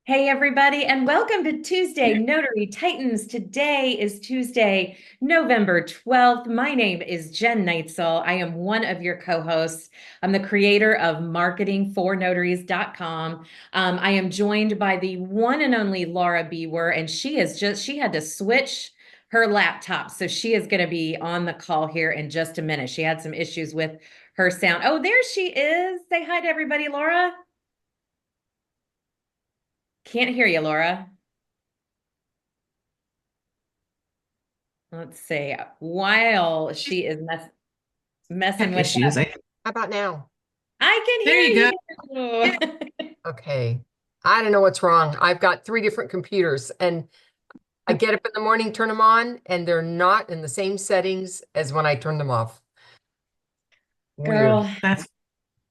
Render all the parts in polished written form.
Hey, everybody, and welcome to Tuesday Notary Titans. Today is Tuesday, November 12th. My name is Jen Neitzel. I am one of your co-hosts. I'm the creator of marketingfornotaries.com. I am joined by the one and only Laura Biewer, and she had to switch her laptop. So she is going to be on the call here in just a minute. She had some issues with her sound. Oh, there she is. Say hi to everybody, Laura. Can't hear you, Laura. Let's see. While she is messing Tech with issues. that, How about now? There you go. I can hear you. Okay. I don't know what's wrong. I've got three different computers and I get up in the morning, turn them on, and they're not in the same settings as when I turn them off. Weird. Girl, That's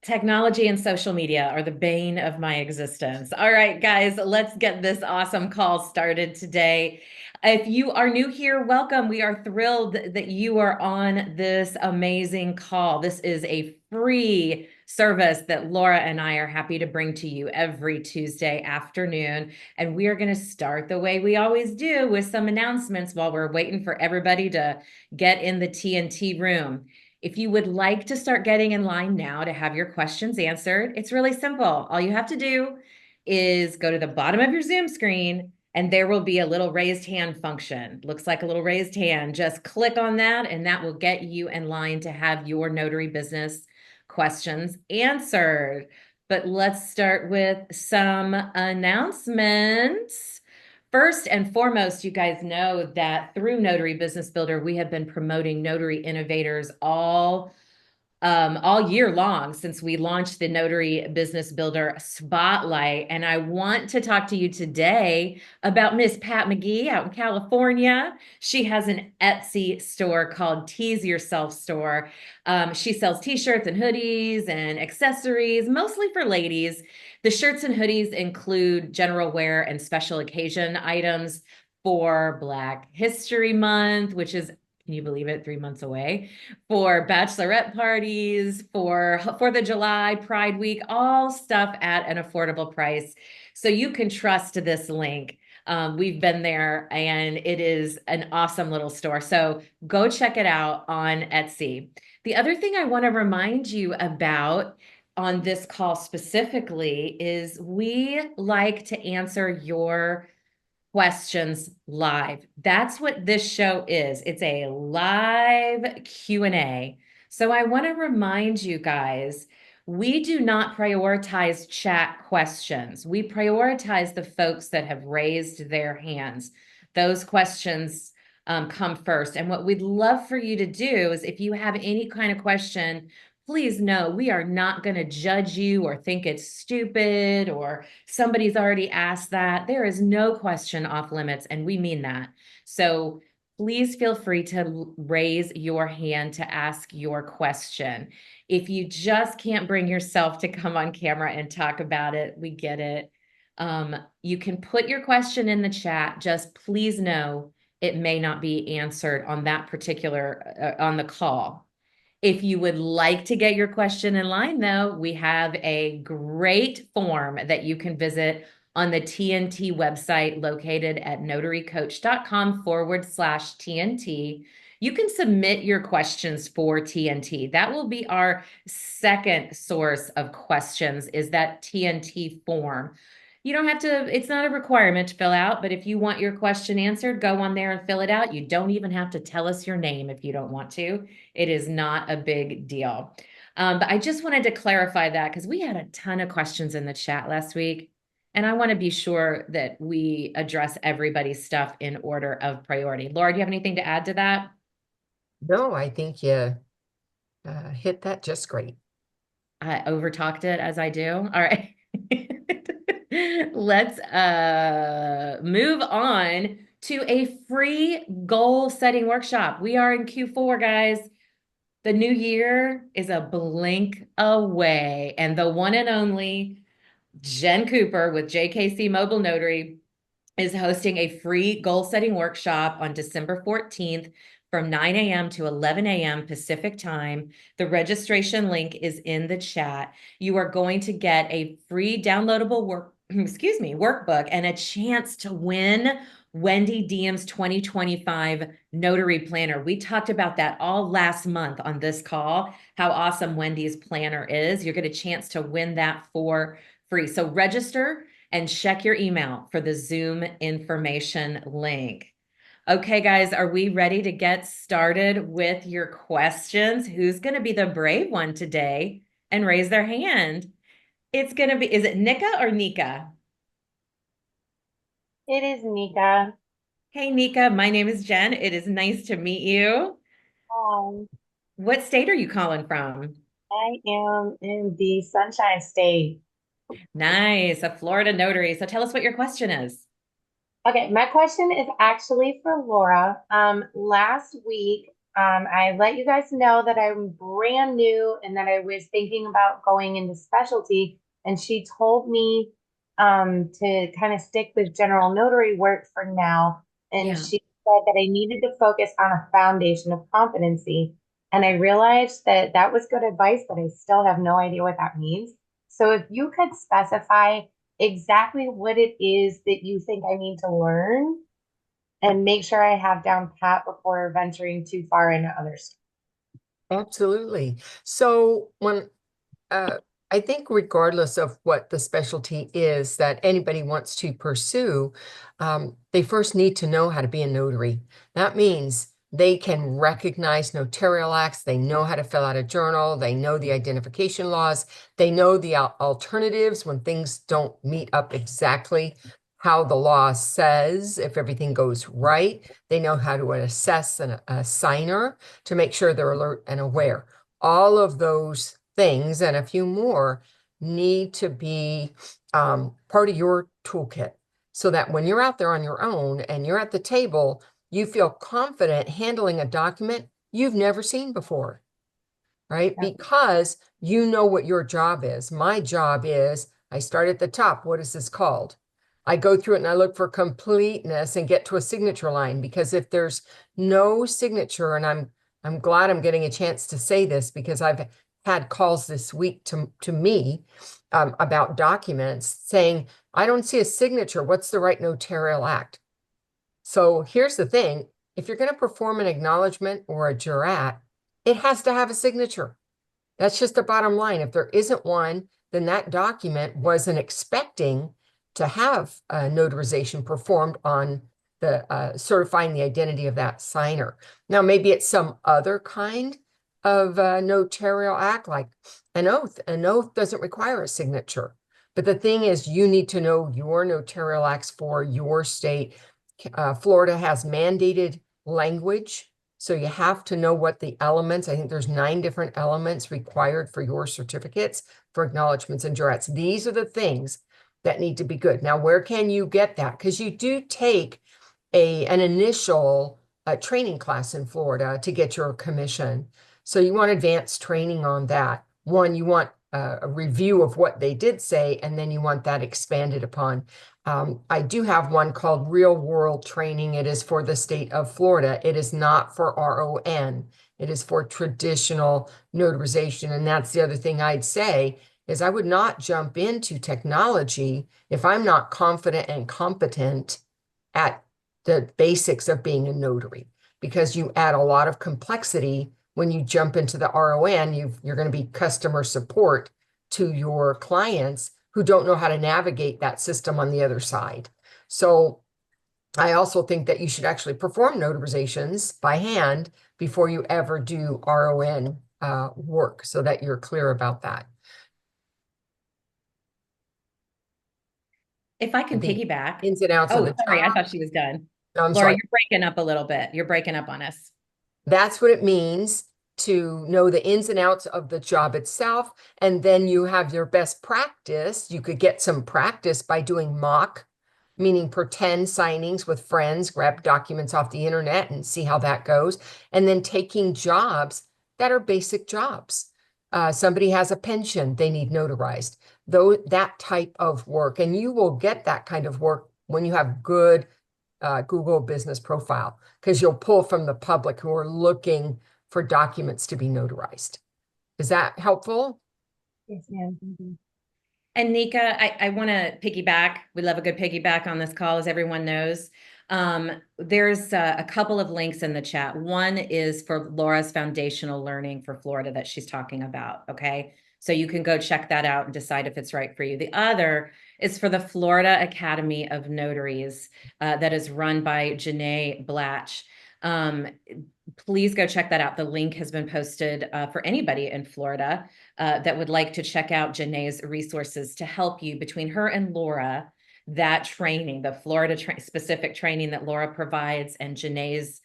technology and social media are the bane of my existence. All right, guys, let's get this awesome call started today. If you are new here, welcome. We are thrilled that you are on this amazing call. This is a free service that Laura and I are happy to bring to you every Tuesday afternoon. And we are going to start the way we always do with some announcements while we're waiting for everybody to get in the TNT room. If you would like to start getting in line now to have your questions answered, it's really simple. All you have to do is go to the bottom of your Zoom screen and there will be a little raised hand function. Looks like a little raised hand. Just click on that and that will get you in line to have your notary business questions answered. But let's start with some announcements. First and foremost, you guys know that through Notary Business Builder, we have been promoting notary innovators all year long since we launched the Notary Business Builder Spotlight. And I want to talk to you today about Miss Pat McGee out in California. She has an Etsy store called Tease Yourself Store. She sells t-shirts and hoodies and accessories, mostly for ladies. The shirts and hoodies include general wear and special occasion items for Black History Month, which is, can you believe it, 3 months away? For bachelorette parties, for 4th of July, Pride Week, all stuff at an affordable price. So you can trust this link. We've been there and it is an awesome little store. So go check it out on Etsy. The other thing I want to remind you about on this call specifically is we like to answer your questions live. That's what this show is. It's a live Q&A. So I want to remind you guys, we do not prioritize chat questions. We prioritize the folks that have raised their hands. Those questions come first. And what we'd love for you to do is if you have any kind of question, please know we are not going to judge you or think it's stupid or somebody's already asked that. There is no question off limits, and we mean that. So please feel free to raise your hand to ask your question. If you just can't bring yourself to come on camera and talk about it, we get it. You can put your question in the chat. Just please know it may not be answered on that particular on the call. If you would like to get your question in line, though, we have a great form that you can visit on the TNT website located at notarycoach.com/TNT. You can submit your questions for TNT. That will be our second source of questions, is that TNT form. You don't have to, it's not a requirement to fill out, but if you want your question answered, go on there and fill it out. You don't even have to tell us your name if you don't want to. It is not a big deal. But I just wanted to clarify that because we had a ton of questions in the chat last week. And I want to be sure that we address everybody's stuff in order of priority. Laura, do you have anything to add to that? No, I think you hit that just great. I overtalked it as I do. All right. Let's move on to a free goal setting workshop. We are in Q4, guys. The new year is a blink away, and the one and only Jen Cooper with JKC Mobile Notary is hosting a free goal setting workshop on December 14th from 9 a.m. to 11 a.m. Pacific time. The registration link is in the chat. You are going to get a free downloadable workbook and a chance to win Wendy Diem's 2025 Notary Planner. We talked about that all last month on this call, how awesome Wendy's planner is. You're going to get a chance to win that for free. So register and check your email for the Zoom information link. Okay, guys, are we ready to get started with your questions? Who's going to be the brave one today and raise their hand? It's going to be, is it Nika or Nika? It is Nika. Hey, Nika, my name is Jen. It is nice to meet you. Um, What state are you calling from? I am in the Sunshine State. Nice, a Florida notary. So tell us what your question is. Okay, my question is actually for Laura. Last week, I let you guys know that I'm brand new and that I was thinking about going into specialty, and she told me to kind of stick with general notary work for now. And Yeah. she said that I needed to focus on a foundation of competency. And I realized that that was good advice, but I still have no idea what that means. So if you could specify exactly what it is that you think I need to learn and make sure I have down pat before venturing too far into others. Absolutely. So uh, I think regardless of what the specialty is that anybody wants to pursue, they first need to know how to be a notary. That means they can recognize notarial acts, they know how to fill out a journal, they know the identification laws, they know the alternatives when things don't meet up exactly how the law says, if everything goes right. They know how to assess a signer to make sure they're alert and aware. All of those things and a few more need to be part of your toolkit so that when you're out there on your own and you're at the table, you feel confident handling a document you've never seen before, right? Yeah. Because you know what your job is. My job is, I start at the top. What is this called? I go through it and I look for completeness and get to a signature line, because if there's no signature, and I'm glad I'm getting a chance to say this because I've had calls this week to me about documents saying, I don't see a signature. What's the right notarial act? So here's the thing. If you're going to perform an acknowledgement or a jurat, it has to have a signature. That's just the bottom line. If there isn't one, then that document wasn't expecting to have a notarization performed on the certifying the identity of that signer. Now, maybe it's some other kind of notarial act, like an oath. An oath doesn't require a signature. But the thing is, you need to know your notarial acts for your state. Florida has mandated language, so you have to know what the elements, I think there's 9 different elements required for your certificates for acknowledgements and jurats. These are the things that need to be good. Now, where can you get that? Because you do take an initial training class in Florida to get your commission. So you want advanced training on that. One, you want a review of what they did say, and then you want that expanded upon. I do have one called Real World Training. It is for the state of Florida. It is not for RON. It is for traditional notarization. And that's the other thing I'd say is I would not jump into technology if I'm not confident and competent at the basics of being a notary, because you add a lot of complexity when you jump into the RON. You're going to be customer support to your clients who don't know how to navigate that system on the other side. So I also think that you should actually perform notarizations by hand before you ever do RON work, so that you're clear about that. If I can The piggyback. ins and outs of Oh, the sorry, I job. thought she was done. No, I'm Laura, sorry. you're breaking up a little bit. You're breaking up on us. That's what it means to know the ins and outs of the job itself. And then you have your best practice. You could get some practice by doing mock, meaning pretend signings with friends, grab documents off the internet and see how that goes. And then taking jobs that are basic jobs. Somebody has a pension they need notarized, though that type of work. And you will get that kind of work when you have good Google business profile, because you'll pull from the public who are looking for documents to be notarized. Is that helpful? Yes, ma'am. Thank you. And Nika, I want to piggyback. We love a good piggyback on this call, as everyone knows. There's a couple of links in the chat. One is for Laura's foundational learning for Florida that she's talking about. Okay. So you can go check that out and decide if it's right for you. The other is for the Florida Academy of Notaries that is run by Janae Blatch. Um, please go check that out. The link has been posted for anybody in Florida that would like to check out Janae's resources to help you between her and Laura. That training, the Florida specific training that Laura provides and Janae's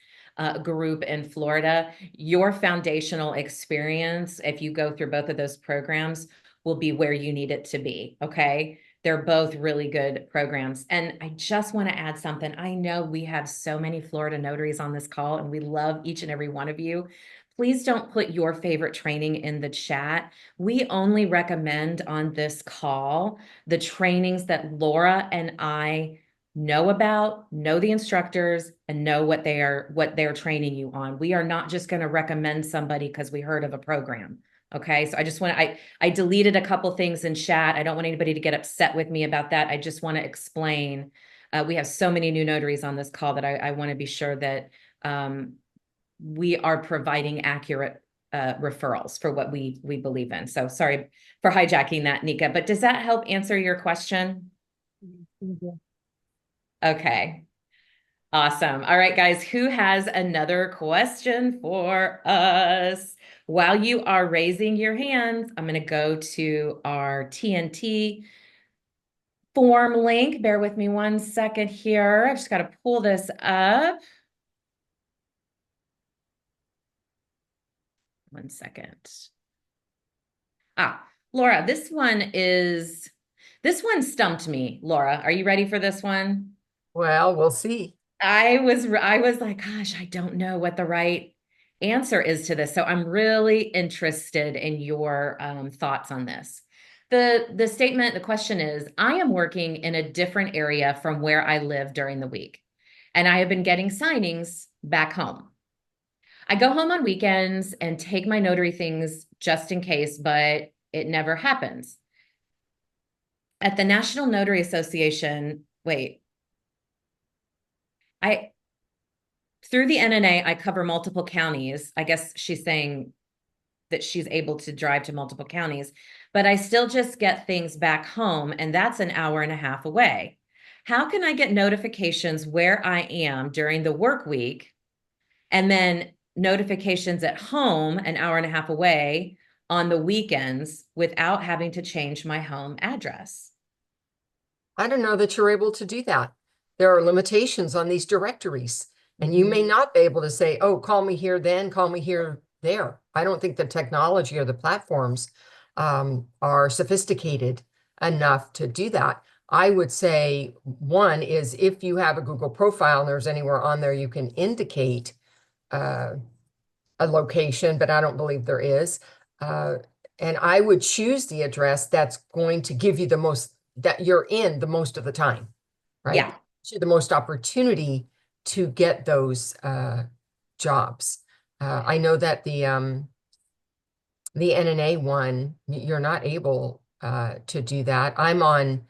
group in Florida, your foundational experience, if you go through both of those programs, will be where you need it to be. Okay. They're both really good programs. And I just want to add something. I know we have so many Florida notaries on this call, and we love each and every one of you. Please don't put your favorite training in the chat. We only recommend on this call the trainings that Laura and I know about, know the instructors, and know what they're training you on. We are not just going to recommend somebody because we heard of a program. Okay, so I just want to, I deleted a couple things in chat. I don't want anybody to get upset with me about that. I just want to explain. We have so many new notaries on this call that I want to be sure that we are providing accurate referrals for what we believe in. So sorry for hijacking that, Nika, but does that help answer your question? Thank you. Okay. Awesome. All right, guys, who has another question for us? While you are raising your hands, I'm going to go to our TNT form link. Bear with me one second here. I've just got to pull this up. One second. Laura, this one stumped me. Laura, are you ready for this one? Well, we'll see. I was like, gosh, I don't know what the right answer is to this. So I'm really interested in your thoughts on this. The question is, I am working in a different area from where I live during the week, and I have been getting signings back home. I go home on weekends and take my notary things just in case, but it never happens. At the National Notary Association, through the NNA, I cover multiple counties. I guess she's saying that she's able to drive to multiple counties, but I still just get things back home, and that's an hour and a half away. How can I get notifications where I am during the work week and then notifications at home an hour and a half away on the weekends without having to change my home address? I don't know that you're able to do that. There are limitations on these directories, and you may not be able to say, oh, call me here then, call me here there. I don't think the technology or the platforms are sophisticated enough to do that. I would say one is if you have a Google profile and there's anywhere on there you can indicate a location, but I don't believe there is. And I would choose the address that's going to give you the most, that you're in the most of the time, right? Yeah. The most opportunity to get those jobs. I know that the NNA one, you're not able to do that. I'm on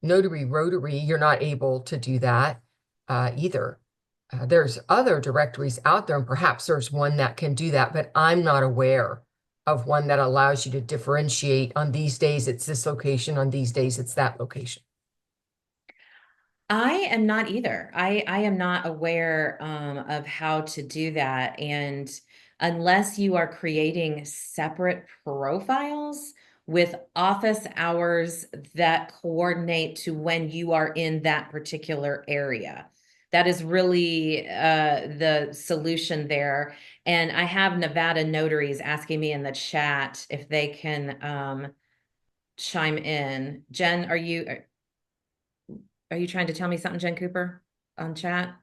Notary Rotary, you're not able to do that either. There's other directories out there, and perhaps there's one that can do that, but I'm not aware of one that allows you to differentiate on these days it's this location, on these days it's that location. I am not either. I am not aware of how to do that. And unless you are creating separate profiles with office hours that coordinate to when you are in that particular area, that is really the solution there. And I have Nevada notaries asking me in the chat if they can chime in. Jen, are you trying to tell me something, Jen Cooper, on chat?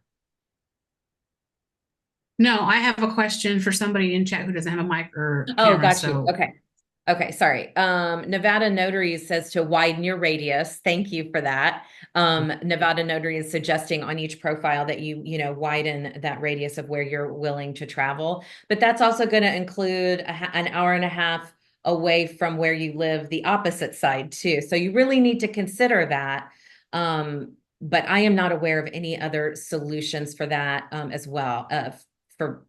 No, I have a question for somebody in chat who doesn't have a mic or Oh, camera. got you. So Okay. Okay, sorry. Nevada Notaries says to widen your radius. Thank you for that. Nevada Notary is suggesting on each profile that you widen that radius of where you're willing to travel. But that's also going to include an hour and a half away from where you live, the opposite side too. So you really need to consider that. But I am not aware of any other solutions for that as well, for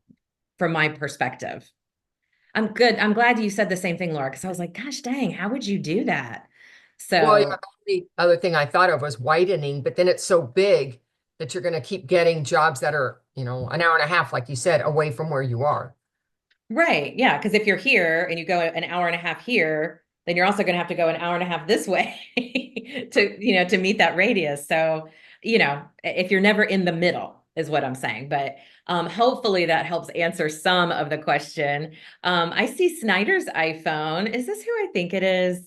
from my perspective. I'm good. I'm glad you said the same thing, Laura, because I was like, gosh dang, how would you do that? Well, yeah, So, the other thing I thought of was widening, but then it's so big that you're going to keep getting jobs that are, an hour and a half, like you said, away from where you are. right. Yeah. Because if you're here and you go an hour and a half here, then you're also going to have to go an hour and a half this way to meet that radius. So, if you're never in the middle, is what I'm saying. But hopefully that helps answer some of the question. I see Snyder's iPhone. Is this who I think it is?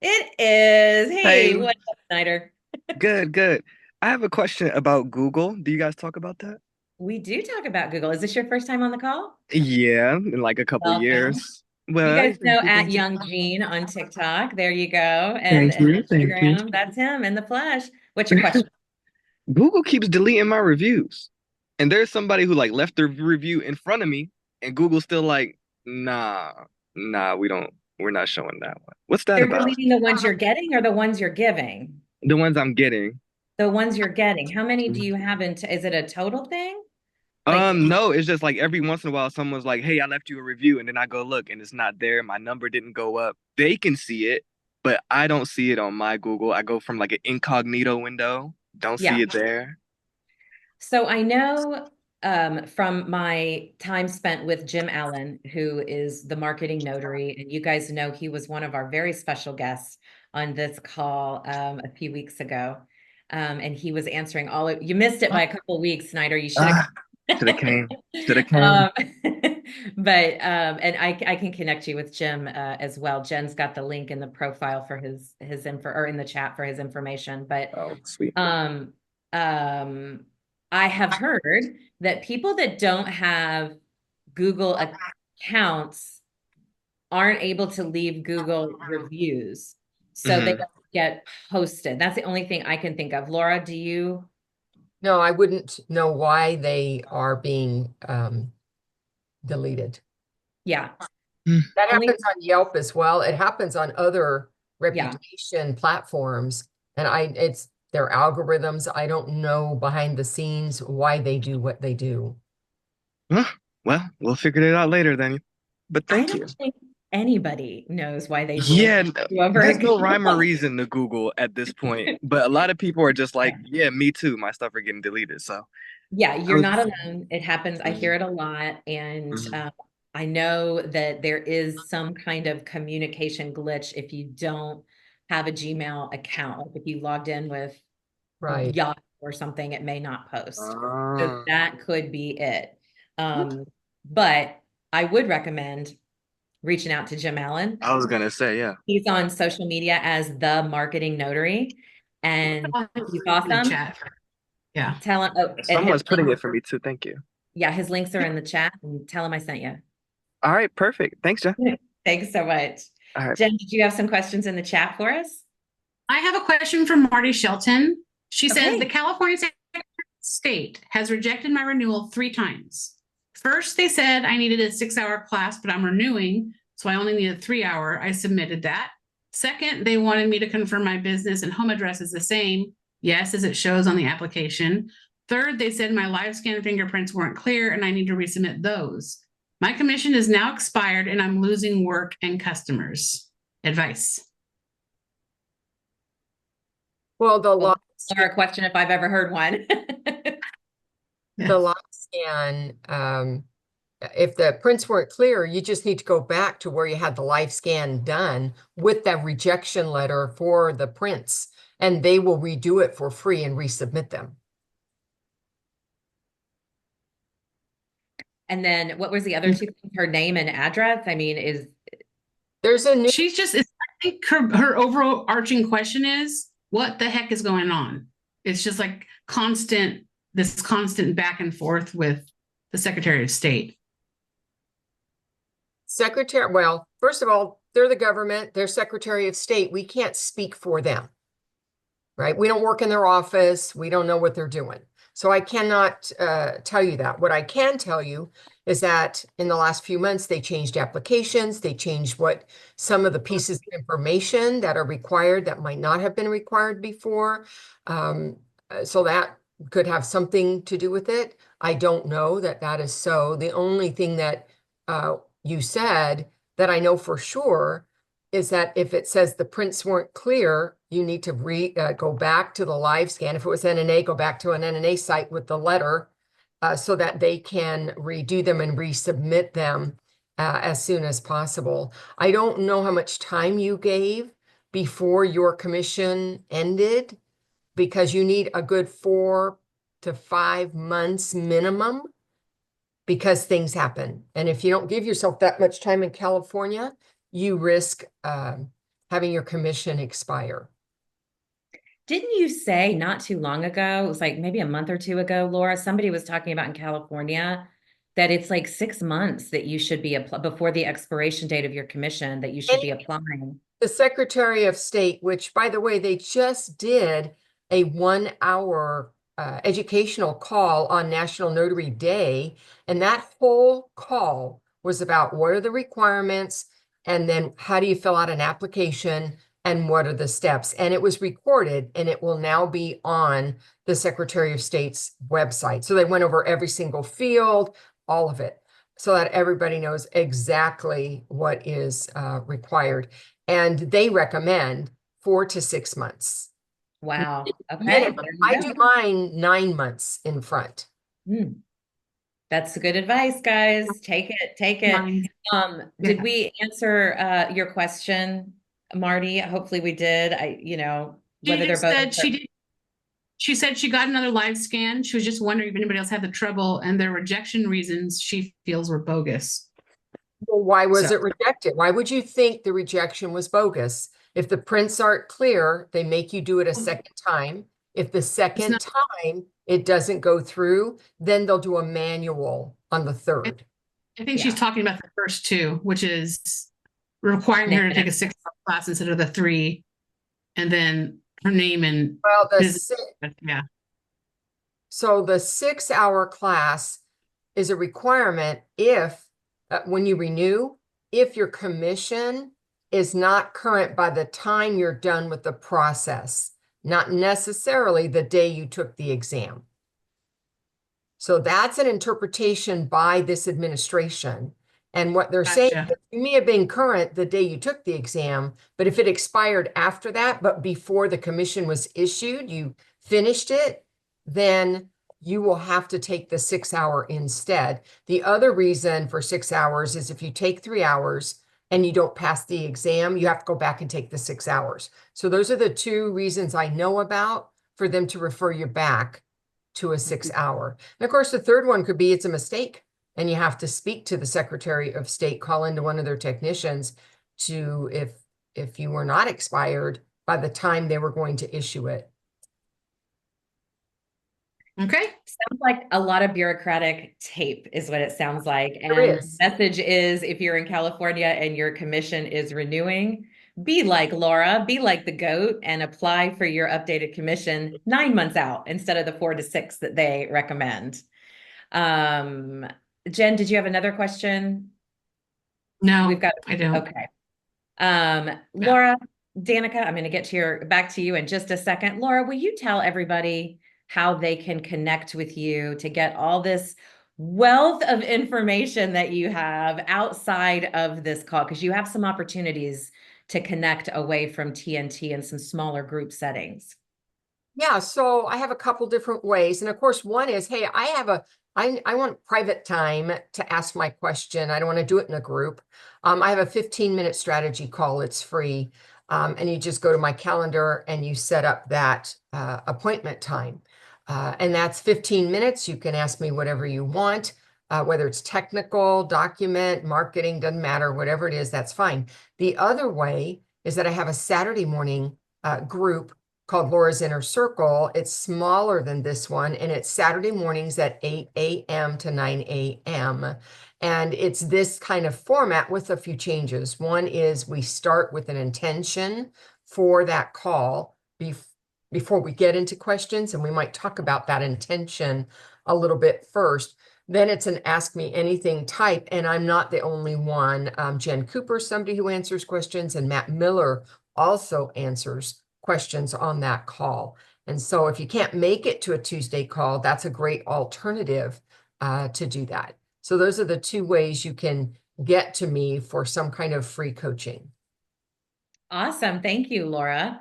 It is. Hey, Hey, what's up, Snyder? good, good. I have a question about Google. Do you guys talk about that? We do talk about Google. Is this your first time on the call? Yeah, in like a couple Welcome. years. You Well, guys it's been know keeping. at Young Gene on TikTok. There you go. And Thank you, thank you. Instagram. That's him in the flesh. What's your question? Google keeps deleting my reviews, and there's somebody who like left their review in front of me, and Google's still like, nah, nah, we're not showing that one. What's that They're about? deleting the ones you're getting or the ones you're giving? The ones I'm getting. The ones you're getting. How many do you have is it a total thing? Like, No, it's just like every once in a while someone's like, "Hey, I left you a review," and then I go look and it's not there. My number didn't go up. They can see it, but I don't see it on my Google. I go from like an incognito window, don't see yeah. it there. So I know from my time spent with Jim Allen, who is the marketing notary, and you guys know he was one of our very special guests on this call a few weeks ago. And he was answering you missed it by a couple of weeks, Snyder. You should have. Ah, should have came. Should have came. um, but and I can connect you with Jim as well. Jen's got the link in the profile for his info or in the chat for his information. But Oh, sweet. um, um, I have heard that people that don't have Google accounts aren't able to leave Google reviews. So they Hmm. don't get posted. That's the only thing I can think of. Laura, do you? No, I wouldn't know why they are being deleted. Yeah. That Only, happens on Yelp as well. It happens on other yeah. reputation platforms. And it's their algorithms. I don't know behind the scenes why they do what they do. Huh, well, we'll figure it out later then. But I thank don't you. think anybody knows why they delete Yeah, you over there's a no rhyme or Google. reason to Google at this point, but a lot of people are just like, Yeah. yeah, me too. My stuff are getting deleted. So Yeah, I you're not was. alone. It happens. I hear Mhm, it a lot. And mhm. I know that there is some kind of communication glitch if you don't have a Gmail account. Like if you logged in with Right. Yahoo or something, it may not post. So Ah. that could be it. Um, but I would recommend reaching out to Jim Allen. I was gonna say, yeah. He's on social media as the marketing notary, and he's In the awesome. chat. Yeah. Tell him, oh, and his Someone's putting it for me too. Thank you. yeah, his links are in the chat, and tell him I sent you. All right, perfect. Thanks, Jeff. Thanks so much. All right. Jen, did you have some questions in the chat for us? I have a question from Marty Shelton. She says the Okay. California State has rejected my renewal 3 times. First, they said I needed a 6-hour class, but I'm renewing, so I only need a 3-hour. I submitted that. Second, they wanted me to confirm my business and home address is the same. Yes, as it shows on the application. Third, they said my live scan fingerprints weren't clear and I need to resubmit those. My commission is now expired and I'm losing work and customers. Advice. Well, Well, or a question if I've ever heard one. the live scan, if the prints weren't clear, you just need to go back to where you had the live scan done with that rejection letter for the prints, and they will redo it for free and resubmit them. And then what was the other two things? Her name and address? I mean, There's a new She's just, I think her overarching question is, what the heck is going on? It's just like this constant back and forth with the Secretary of State. Secretary, well, first of all, they're the government, they're Secretary of State. We can't speak for them, right? We don't work in their office. We don't know what they're doing. So I cannot tell you that. What I can tell you is that in the last few months, they changed applications. They changed what some of the pieces of information that are required that might not have been required before. So that could have something to do with it. I don't know that that is so. The only thing that you said that I know for sure is that if it says the prints weren't clear, you need to go back to the live scan. If it was NNA, go back to an NNA site with the letter so that they can redo them and resubmit them as soon as possible. I don't know how much time you gave before your commission ended, because you need a good 4 to 5 months minimum, because things happen. And if you don't give yourself that much time in California, you risk having your commission expire. Didn't you say not too long ago, it was like maybe a month or two ago, Laura, somebody was talking about in California that it's like 6 months that you should be before the expiration date of your commission that you should be applying. The Secretary of State, which by the way, they just did a 1 hour educational call on National Notary Day. And that whole call was about what are the requirements, and then how do you fill out an application, and what are the steps. And it was recorded, and it will now be on the Secretary of State's website. So they went over every single field, all of it, so that everybody knows exactly what is required. And they recommend 4 to 6 months. Wow. Okay. Minimum. There you I go. do mine 9 months in front. That's good advice, guys. Take it, take it. Did we answer your question, Marty? Hopefully we did. Whether they're both. She said she got another live scan. She was just wondering if anybody else had the trouble, and their rejection reasons she feels were bogus. Well, why was it rejected? Why would you think the rejection was bogus? If the prints aren't clear, they make you do it a second time. If the second time it doesn't go through, then they'll do a manual on the third. I think she's talking about the first two, which is requiring her to take a 6-hour class instead of the 3, and then her name and yeah. So the 6-hour class is a requirement if when you renew, if your commission is not current by the time you're done with the process, not necessarily the day you took the exam. So that's an interpretation by this administration. And what they're saying is you may have been current the day you took the exam, but if it expired after that, but before the commission was issued, you finished it, then you will have to take the 6-hour instead. The other reason for 6 hours is if you take 3 hours and you don't pass the exam, you have to go back and take the 6 hours. So those are the 2 reasons I know about for them to refer you back to a 6-hour. And of course, the third one could be it's a mistake, and you have to speak to the Secretary of State, call into one of their technicians to, if you were not expired by the time they were going to issue it. Okay. Sounds like a lot of bureaucratic tape is what it sounds like. And the message is, if you're in California and your commission is renewing, be like Laura, be like the goat, and apply for your updated commission 9 months out instead of the 4 to 6 that they recommend. Jen, did you have another question? No, I don't. Okay. Laura, Danica, I'm going to get back to you in just a second. Laura, will you tell everybody how they can connect with you to get all this wealth of information that you have outside of this call? Because you have some opportunities to connect away from TNT and some smaller group settings. Yeah, so I have a couple different ways. And of course, one is, hey, I want private time to ask my question. I don't want to do it in a group. I have a 15-minute strategy call. It's free. And you just go to my calendar and you set up that appointment time. And that's 15 minutes. You can ask me whatever you want, whether it's technical, document, marketing, doesn't matter, whatever it is, that's fine. The other way is that I have a Saturday morning group called Laura's Inner Circle. It's smaller than this one, and it's Saturday mornings at 8 a.m. to 9 a.m. And it's this kind of format with a few changes. One is we start with an intention for that call before we get into questions, and we might talk about that intention a little bit first. Then it's an ask me anything type, and I'm not the only one. Jen Cooper, somebody who answers questions, and Matt Miller also answers questions on that call. And so if you can't make it to a Tuesday call, that's a great alternative to do that. So those are the two ways you can get to me for some kind of free coaching. Awesome. Thank you, Laura.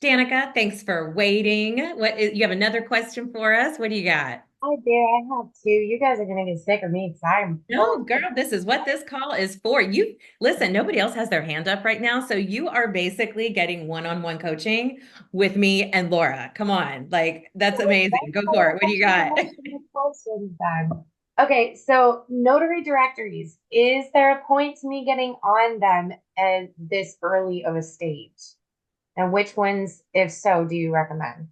Danica, thanks for waiting. You have another question for us? What do you got? I do. I have two. You guys are gonna get sick of me because I'm No, girl, this is what this call is for. You listen, nobody else has their hand up right now. So you are basically getting one-on-one coaching with me and Laura. Come on. Like, that's amazing. Go for it. What do you got? questions then. Okay, so notary directories. Is there a point to me getting on them at this early of a stage? And which ones, if so, do you recommend?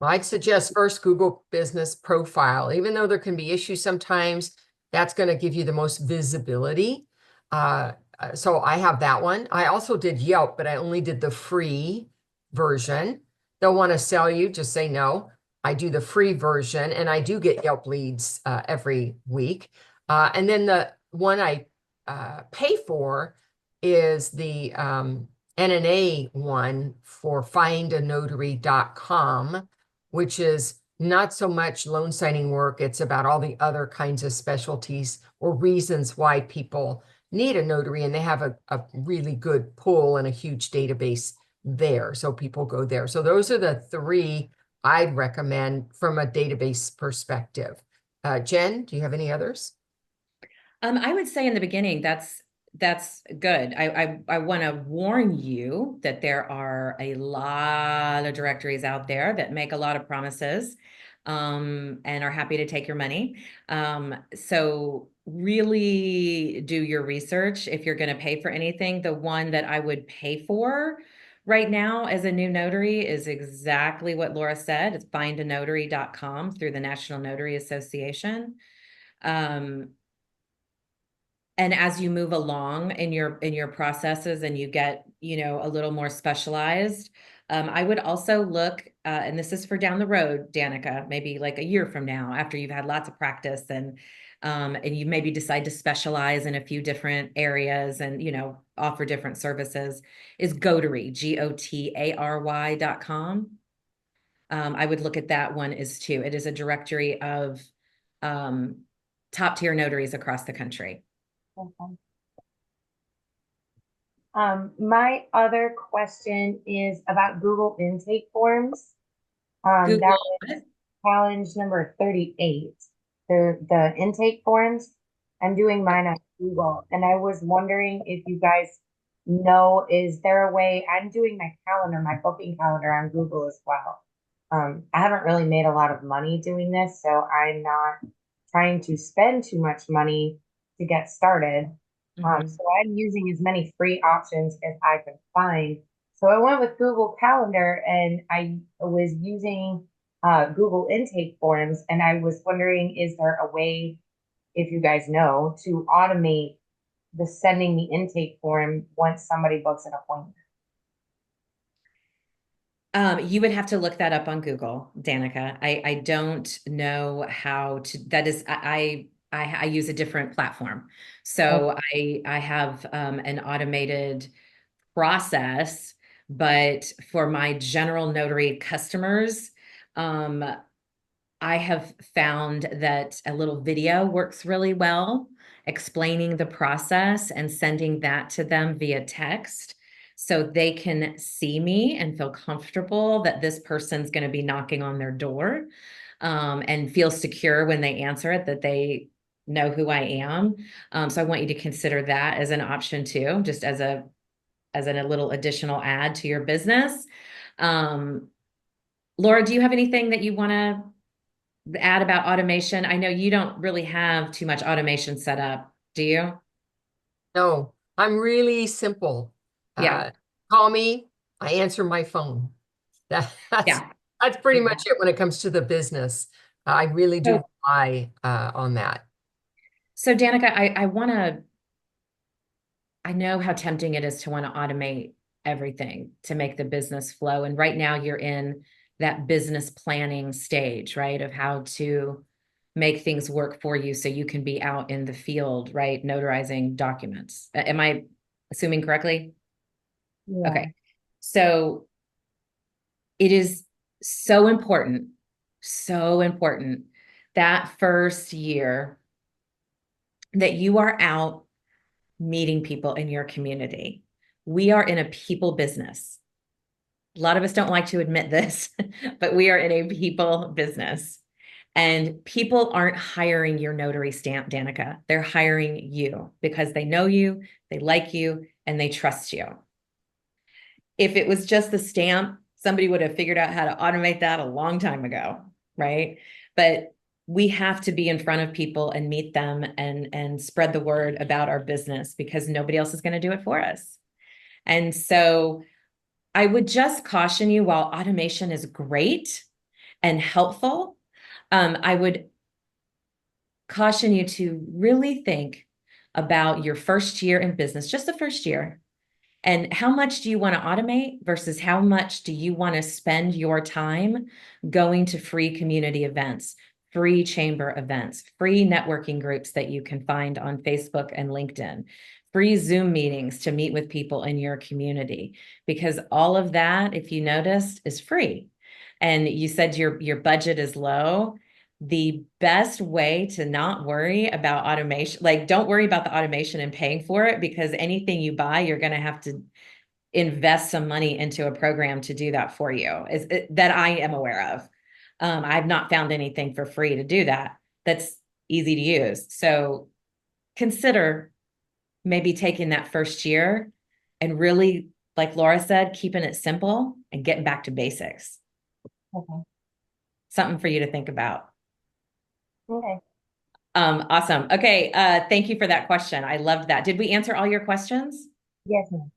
I'd suggest first Google Business Profile, even though there can be issues sometimes, that's going to give you the most visibility. So I have that one. I also did Yelp, but I only did the free version. They'll want to sell you, just say no. I do the free version, and I do get Yelp leads every week. And then the one I pay for is the NNA one for findanotary.com, which is not so much loan signing work. It's about all the other kinds of specialties or reasons why people need a notary, and they have a really good pull and a huge database there. So people go there. So those are the three I'd recommend from a database perspective. Jen, do you have any others? I would say in the beginning, that's good. I want to warn you that there are a lot of directories out there that make a lot of promises, and are happy to take your money. So really do your research if you're going to pay for anything. The one that I would pay for right now as a new notary is exactly what Laura said. It's findanotary.com through the National Notary Association. And as you move along in your processes and you get, a little more specialized, I would also look, and this is for down the road, Danica, maybe like a year from now, after you've had lots of practice and you maybe decide to specialize in a few different areas and, offer different services, is Gotary, GOTARY.com. I would look at that one as too. It is a directory of top tier notaries across the country. Okay. My other question is about Google intake forms. Google. That was challenge number 38. The intake forms. I'm doing mine on Google, and I was wondering if you guys know, is there a way? I'm doing my calendar, my booking calendar on Google as well. I haven't really made a lot of money doing this, so I'm not trying to spend too much money to get started. So I'm using as many free options as I could find. So I went with Google Calendar, and I was using Google intake forms, and I was wondering, is there a way, if you guys know, to automate the sending the intake form once somebody books an appointment? You would have to look that up on Google, Danica. I don't know how to, that is, I use a different platform. So I have an automated process, but for my general notary customers, I have found that a little video works really well, explaining the process and sending that to them via text so they can see me and feel comfortable that this person's going to be knocking on their door, and feel secure when they answer it, that they know who I am. So I want you to consider that as an option too, just as a little additional add to your business. Laura, do you have anything that you want to add about automation? I know you don't really have too much automation set up, do you? No, I'm really simple. Yeah. Call me, I answer my phone. That's Yeah. that's pretty much it when it comes to the business. I really do So rely on that. So Danica, I know how tempting it is to want to automate everything to make the business flow. And right now you're in that business planning stage, right? Of how to make things work for you so you can be out in the field, right? Notarizing documents. Am I assuming correctly? Yeah. Okay. So it is so important that first year that you are out meeting people in your community. We are in a people business. A lot of us don't like to admit this, but we are in a people business. And people aren't hiring your notary stamp, Danica. They're hiring you because they know you, they like you, and they trust you. If it was just the stamp, somebody would have figured out how to automate that a long time ago, right? But we have to be in front of people and meet them and spread the word about our business because nobody else is going to do it for us. And so I would just caution you, while automation is great and helpful, I would caution you to really think about your first year in business, just the first year. And how much do you want to automate versus how much do you want to spend your time going to free community events, free chamber events, free networking groups that you can find on Facebook and LinkedIn, free Zoom meetings to meet with people in your community? Because all of that, if you noticed, is free. And you said your budget is low. The best way to not worry about automation, like don't worry about the automation and paying for it, because anything you buy, you're going to have to invest some money into a program to do that for you, that I am aware of. I've not found anything for free to do that. That's easy to use. So consider maybe taking that first year and really, like Laura said, keeping it simple and getting back to basics. Okay. Something for you to think about. Okay. Awesome. Okay. Thank you for that question. I loved that. Did we answer all your questions? Yes, ma'am.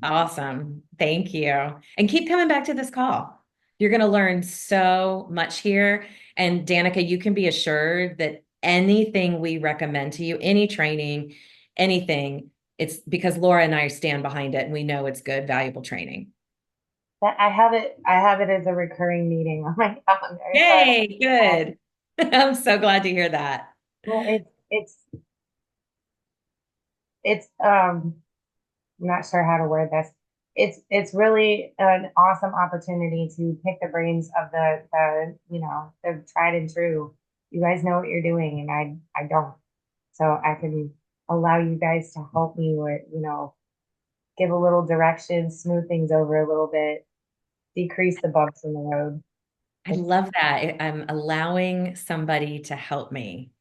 Awesome. Thank you. And keep coming back to this call. You're going to learn so much here. And Danica, you can be assured that anything we recommend to you, any training, anything, it's because Laura and I stand behind it and we know it's good, valuable training. I have it as a recurring meeting on my calendar. Yay, good. I'm so glad to hear that. Well, it's I'm not sure how to word this. It's really an awesome opportunity to pick the brains of the tried and true. You guys know what you're doing, and I don't. So I can allow you guys to help me with, give a little direction, smooth things over a little bit, decrease the bumps in the road. I love that. I'm allowing somebody to help me.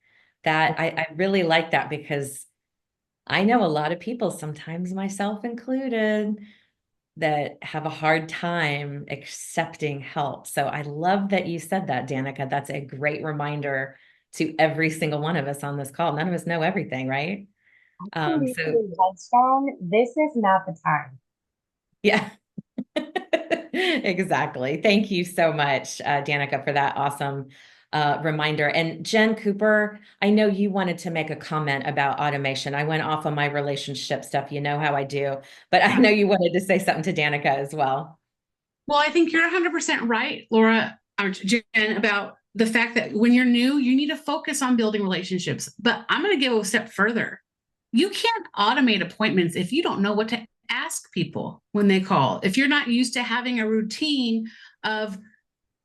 That I really like that, because I know a lot of people, sometimes myself included, that have a hard time accepting help. So I love that you said that, Danica. That's a great reminder to every single one of us on this call. None of us know everything, right? So Headstone, this is not the time. yeah. Exactly. Thank you so much, Danica, for that awesome reminder. And Jen Cooper, I know you wanted to make a comment about automation. I went off on my relationship stuff. You know how I do, but I know you wanted to say something to Danica as well. Well, I think you're 100% right, Laura, or Jen, about the fact that when you're new, you need to focus on building relationships. But I'm going to go a step further. You can't automate appointments if you don't know what to ask people when they call. If you're not used to having a routine of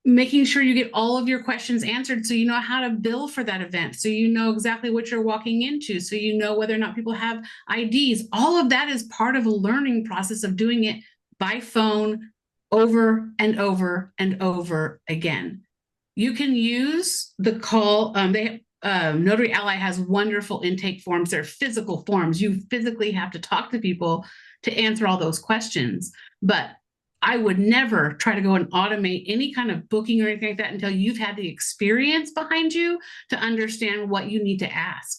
making sure you get all of your questions answered, so you know how to bill for that event, so you know exactly what you're walking into, so you know whether or not people have IDs. All of that is part of a learning process of doing it by phone over and over and over again. You can use the call. Notary Ally has wonderful intake forms. They're physical forms. You physically have to talk to people to answer all those questions. But I would never try to go and automate any kind of booking or anything like that until you've had the experience behind you to understand what you need to ask.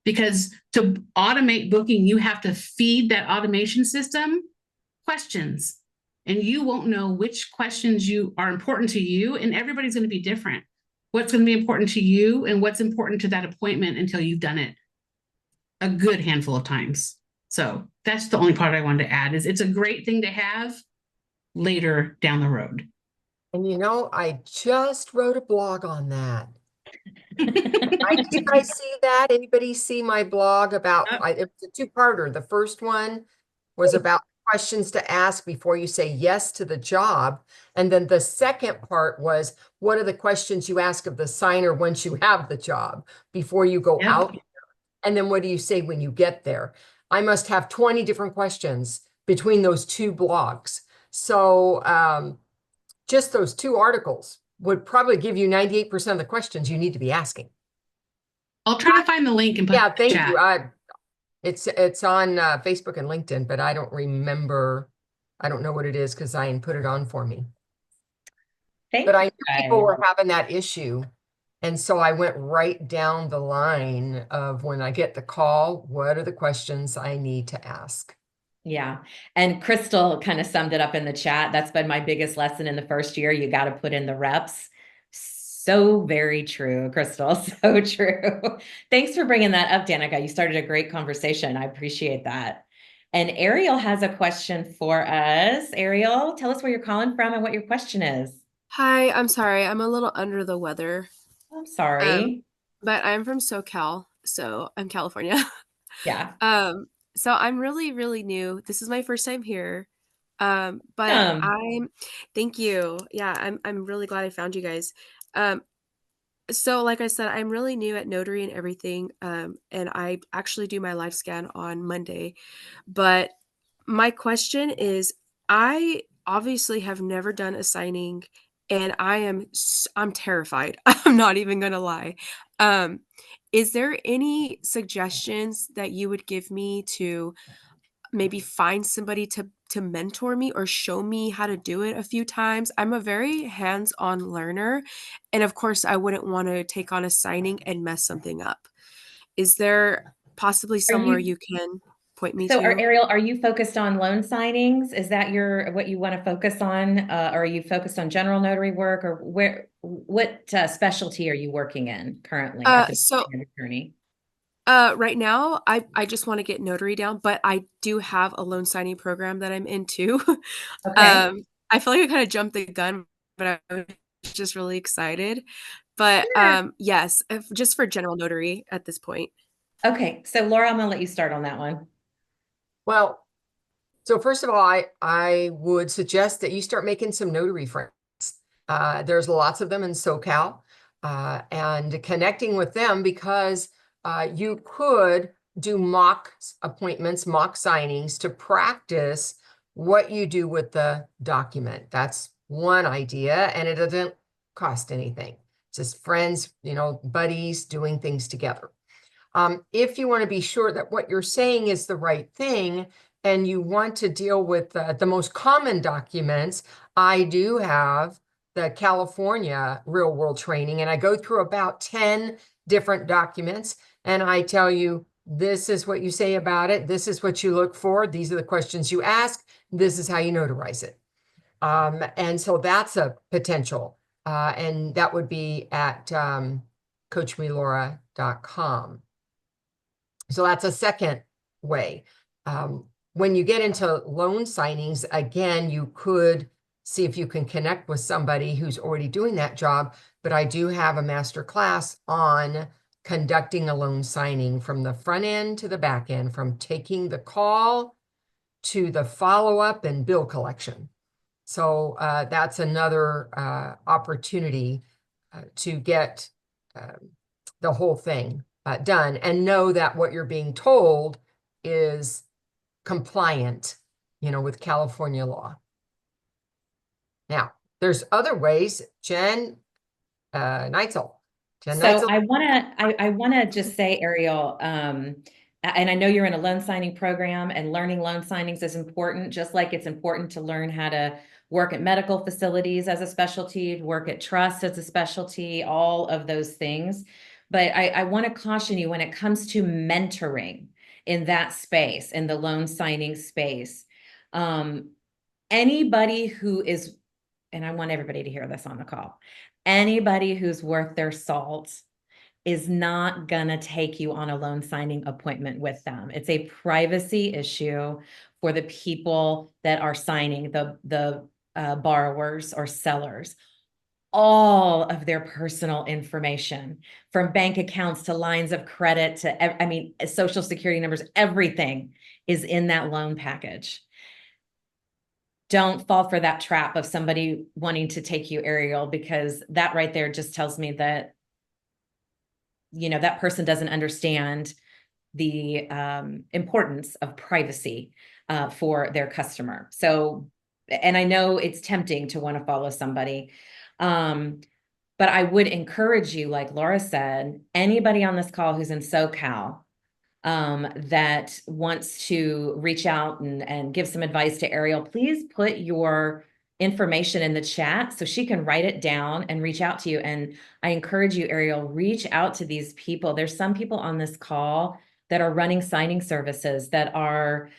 Because to automate booking, you have to feed that automation system questions. And you won't know which questions you are important to you, and everybody's going to be different. What's going to be important to you and what's important to that appointment until you've done it a good handful of times. So that's the only part I wanted to add is it's a great thing to have later down the road. And I just wrote a blog on that. Did you guys see that? Anybody see my blog about, it was a two-parter. The first one was about questions to ask before you say yes to the job. And then the second part was, what are the questions you ask of the signer once you have the job before you go Yep. out? And then what do you say when you get there? I must have 20 different questions between those two blogs. So just those two articles would probably give you 98% of the questions you need to be asking. I'll try to find the link and put Yeah, it in the thank chat. you. It's on Facebook and LinkedIn, but I don't remember. I don't know what it is because Zion put it on for me. Thank But I you, knew people guys. were having that issue. And so I went right down the line of when I get the call, what are the questions I need to ask? Yeah. And Crystal kind of summed it up in the chat. That's been my biggest lesson in the first year. You got to put in the reps. So very true, Crystal. So true. Thanks for bringing that up, Danica. You started a great conversation. I appreciate that. And Ariel has a question for us. Ariel, tell us where you're calling from and what your question is. Hi, I'm sorry. I'm a little under the weather. I'm sorry. But I'm from SoCal, so I'm California. Yeah. Um, so I'm really, really new. This is my first time here. But thank you. Yeah, I'm really glad I found you guys. Um, so like I said, I'm really new at Notary and everything. And I actually do my live scan on Monday. But my question is, I obviously have never done a signing and I'm terrified. I'm not even gonna lie. Um, is there any suggestions that you would give me to maybe find somebody to mentor me or show me how to do it a few times? I'm a very hands-on learner, and of course, I wouldn't want to take on a signing and mess something up. Is there possibly Are somewhere you you can point me So are to? Ariel, are you focused on loan signings? Is that what you want to focus on? Or are you focused on general notary work or what specialty are you working in currently at the So attorney? right now, I just want to get notary down, but I do have a loan signing program that I'm into. Okay. I feel like I kind of jumped the gun, but I was just really excited. But Sure. yes, just for general notary at this point. Okay. So Laura, I'm gonna let you start on that one. Well, so first of all, I would suggest that you start making some notary friends. There's lots of them in SoCal, and connecting with them because you could do mock appointments, mock signings to practice what you do with the document. That's one idea, and it doesn't cost anything. It's just friends, buddies doing things together. If you want to be sure that what you're saying is the right thing and you want to deal with the most common documents, I do have the California real world training, and I go through about 10 different documents and I tell you, this is what you say about it. This is what you look for. These are the questions you ask. This is how you notarize it. And so that's a potential. And that would be at coachmelora.com. So that's a second way. When you get into loan signings, again, you could see if you can connect with somebody who's already doing that job. But I do have a master class on conducting a loan signing from the front end to the back end, from taking the call to the follow-up and bill collection. So that's another opportunity to get the whole thing done and know that what you're being told is compliant, with California law. Now, there's other ways. Jen Neitzel. So I wanna just say, Ariel, and I know you're in a loan signing program and learning loan signings is important, just like it's important to learn how to work at medical facilities as a specialty, work at trust as a specialty, all of those things. But I want to caution you when it comes to mentoring in that space, in the loan signing space. Um, Anybody who is, and I want everybody to hear this on the call, anybody who's worth their salt is not gonna take you on a loan signing appointment with them. It's a privacy issue for the people that are signing, the borrowers or sellers. All of their personal information, from bank accounts to lines of credit to, I mean, social security numbers, everything is in that loan package. Don't fall for that trap of somebody wanting to take you, Ariel, because that right there just tells me that, you know, that person doesn't understand the importance of privacy for their customer. So, and I know it's tempting to want to follow somebody. But I would encourage you, like Laura said, anybody on this call who's in SoCal that wants to reach out and give some advice to Ariel, please put your information in the chat so she can write it down and reach out to you. And I encourage you, Ariel, reach out to these people. There's some people on this call that are running signing services, that are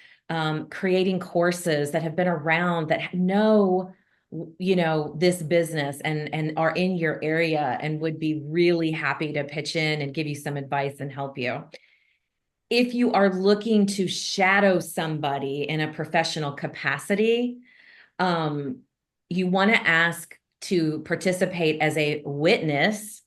creating courses, that have been around, that know, you know, this business and are in your area and would be really happy to pitch in and give you some advice and help you. If you are looking to shadow somebody in a professional capacity, you want to ask to participate as a witness.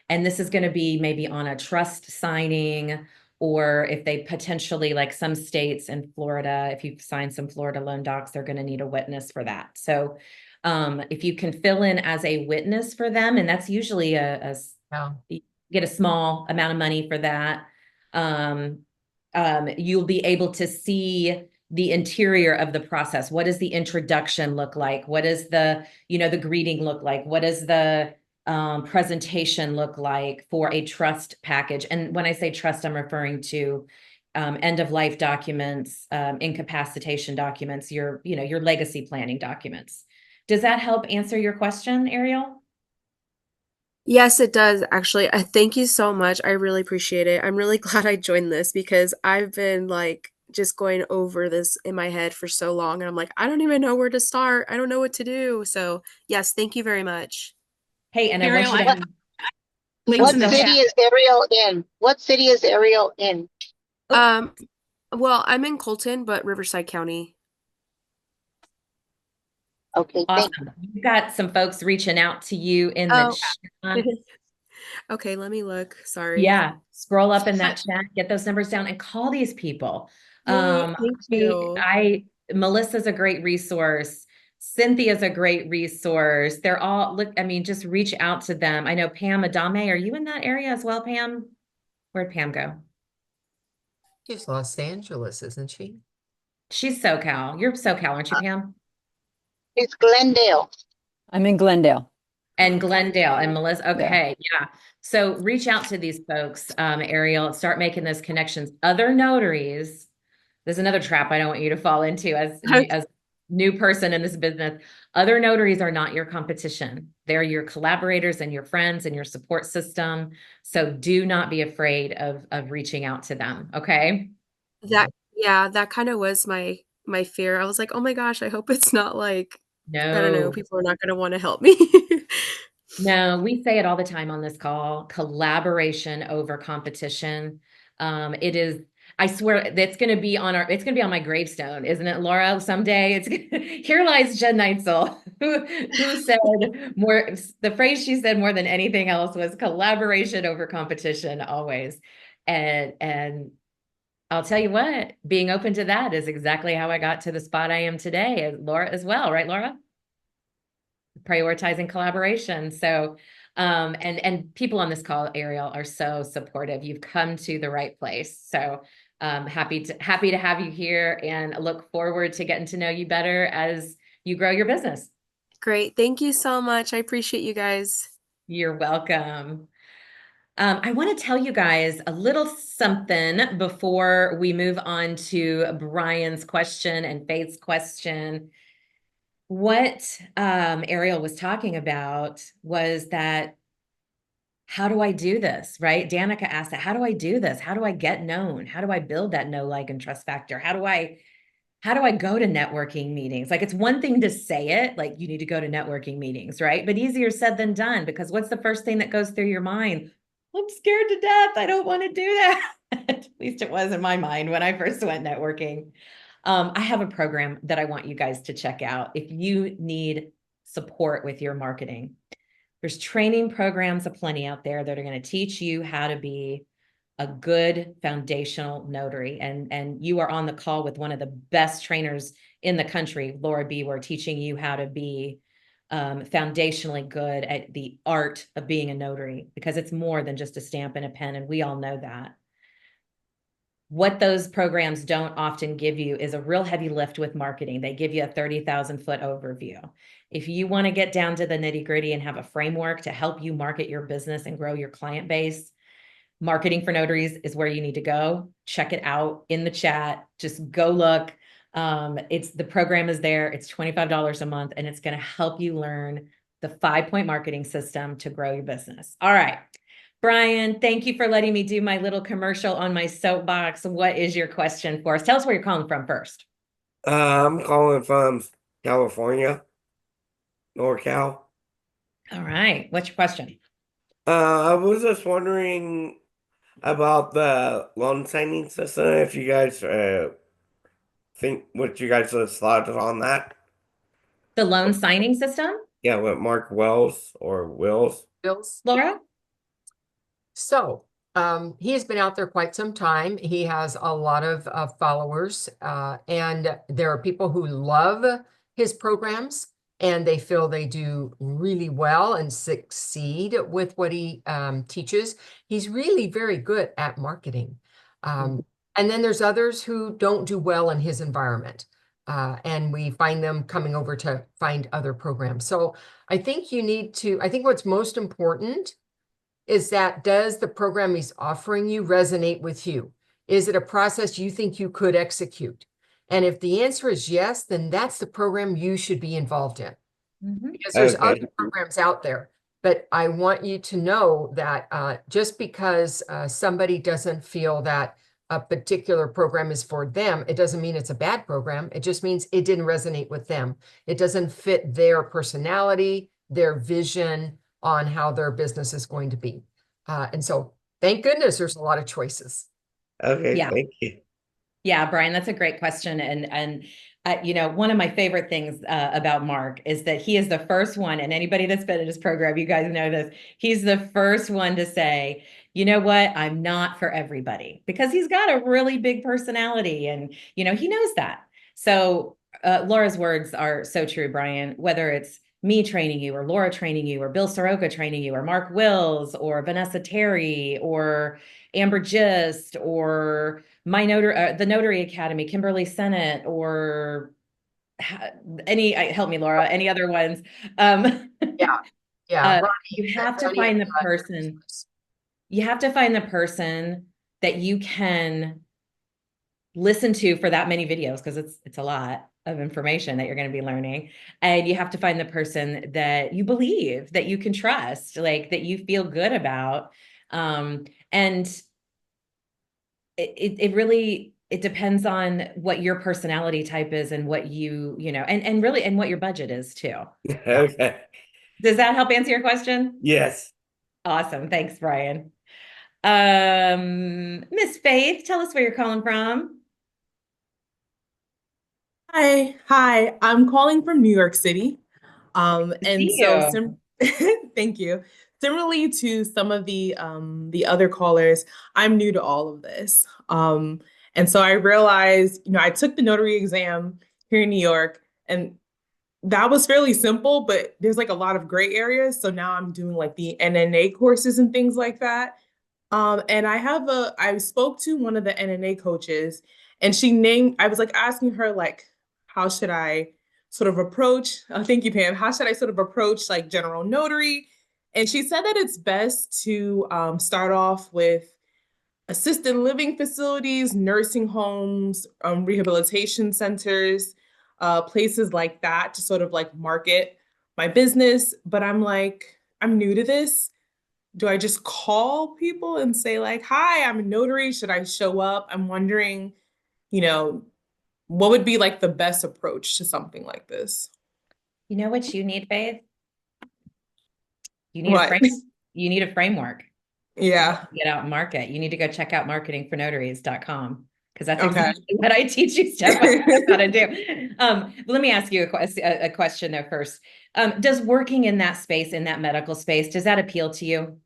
And this is going to be maybe on a trust signing, or if they potentially, like some states in Florida, if you've signed some Florida loan docs, they're going to need a witness for that. So if you can fill in as a witness for them, and that's usually you get a small amount of money for that. You'll be able to see the interior of the process. What does the introduction look like? What does the, you know, the greeting look like? What does the presentation look like for a trust package? And when I say trust, I'm referring to end of life documents, incapacitation documents, your, you know, your legacy planning documents. Does that help answer your question, Ariel? Yes, it does, actually. Thank you so much. I really appreciate it. I'm really glad I joined this because I've been like just going over this in my head for so long. And I'm like, I don't even know where to start. I don't know what to do. So, yes, thank you very much. Hey, and I Ariel, want you to links What in the city chat. is Ariel in? What city is Ariel in? Um, well, I'm in Colton, but Riverside County. Okay, thank you. awesome. You've got some folks reaching out to you in the Oh, chat. okay, let me look. Sorry. Yeah, scroll up in that chat, get those numbers down, and call these people. Yay, thank you. Melissa's a great resource. Cynthia's a great resource. They're all, look, I mean, just reach out to them. I know Pam Adame, are you in that area as well, Pam? Where'd Pam go? She's Los Angeles, isn't she? She's SoCal. You're SoCal, aren't you, Pam? It's Glendale. I'm in Glendale. And Glendale and Melissa. Okay, yeah. So reach out to these folks, Ariel, start making those connections. Other notaries, there's another trap I don't want you to fall into as a new person in this business. Other notaries are not your competition. They're your collaborators and your friends and your support system. So do not be afraid of reaching out to them. Okay. That kind of was my fear. I was like, oh my gosh, I hope it's not like, I don't know, No. people are not going to want to help me. No, we say it all the time on this call, collaboration over competition. It is, I swear that's going to be on it's going to be on my gravestone, isn't it, Laura? Someday here lies Jen Neitzel, who said more, the phrase she said more than anything else was collaboration over competition always. And I'll tell you what, being open to that is exactly how I got to the spot I am today, Laura as well, right, Laura? Prioritizing collaboration. So, and people on this call, Ariel, are so supportive. You've come to the right place. So, happy to have you here and look forward to getting to know you better as you grow your business. Great. Thank you so much. I appreciate you guys. You're welcome. I want to tell you guys a little something before we move on to Brian's question and Faith's question. What Ariel was talking about was that, how do I do this, right? Danica asked that, how do I do this? How do I get known? How do I build that know, like, and trust factor? How do I go to networking meetings? Like, it's one thing to say it, like you need to go to networking meetings, right? But easier said than done, because what's the first thing that goes through your mind? I'm scared to death. I don't want to do that. At least it was in my mind when I first went networking. I have a program that I want you guys to check out if you need support with your marketing. There's training programs aplenty out there that are going to teach you how to be a good foundational notary. And you are on the call with one of the best trainers in the country, Laura Biewer, teaching you how to be foundationally good at the art of being a notary, because it's more than just a stamp and a pen. And we all know that. What those programs don't often give you is a real heavy lift with marketing. They give you a 30,000-foot overview. If you want to get down to the nitty-gritty and have a framework to help you market your business and grow your client base, Marketing for Notaries is where you need to go. Check it out in the chat. Just go look. The program is there. It's $25 a month, and it's going to help you learn the 5-point marketing system to grow your business. All right. Brian, thank you for letting me do my little commercial on my soapbox. What is your question for us? Tell us where you're calling from first. I'm calling from California, NorCal. All right. What's your question? I was just wondering about the loan signing system, if you guys think what you guys thought on that. The loan signing system? Yeah, with Mark Wells or Wills. Bills. Laura? So he has been out there quite some time. He has a lot of followers, and there are people who love his programs and they feel they do really well and succeed with what he teaches. He's really very good at marketing. And then there's others who don't do well in his environment. And we find them coming over to find other programs. So I think I think what's most important is that, does the program he's offering you resonate with you? Is it a process you think you could execute? And if the answer is yes, then that's the program you should be involved in. Because there's other programs out there. But I want you to know that just because somebody doesn't feel that a particular program is for them, it doesn't mean it's a bad program. It just means it didn't resonate with them. It doesn't fit their personality, their vision on how their business is going to be. And so thank goodness there's a lot of choices. Okay, yeah. Thank you. Yeah, Brian, that's a great question. And one of my favorite things about Mark is that he is the first one, and anybody that's been in his program, you guys know this, he's the first one to say, you know what, I'm not for everybody, because he's got a really big personality and, he knows that. So Laura's words are so true, Brian, whether it's me training you or Laura training you or Bill Soroka training you or Mark Wills or Vanessa Terry or Amber Gist or the Notary Academy, Kimberly Sennett, or help me, Laura, any other ones. You have to find the person. You have to find the person that you can listen to for that many videos, because it's a lot of information that you're going to be learning. And you have to find the person that you believe, that you can trust, like that you feel good about. And it really depends on what your personality type is and what and really, and what your budget is too. Okay. Does that help answer your question? Yes. Awesome. Thanks, Brian. Miss Faith, tell us where you're calling from. Hi. I'm calling from New York City. Thank you. Similarly to some of the other callers, I'm new to all of this. And so I realized, I took the notary exam here in New York, and that was fairly simple, but there's like a lot of gray areas. So now I'm doing like the NNA courses and things like that. And I spoke to one of the NNA coaches, and I was like asking her, like, how should I sort of approach, thank you, Pam, how should I sort of approach like general notary? And she said that it's best to start off with assisted living facilities, nursing homes, rehabilitation centers, places like that, to sort of like market my business. But I'm like, I'm new to this. Do I just call people and say like, hi, I'm a notary, should I show up? I'm wondering, what would be like the best approach to something like this? You know what you need, Faith? You need What? You need a framework. Yeah. Get out and market. You need to go check out marketingfornotaries.com because that's Okay. exactly what I teach you step by step how to do. Let me ask you a question though first. Does working in that space, in that medical space, does that appeal to you?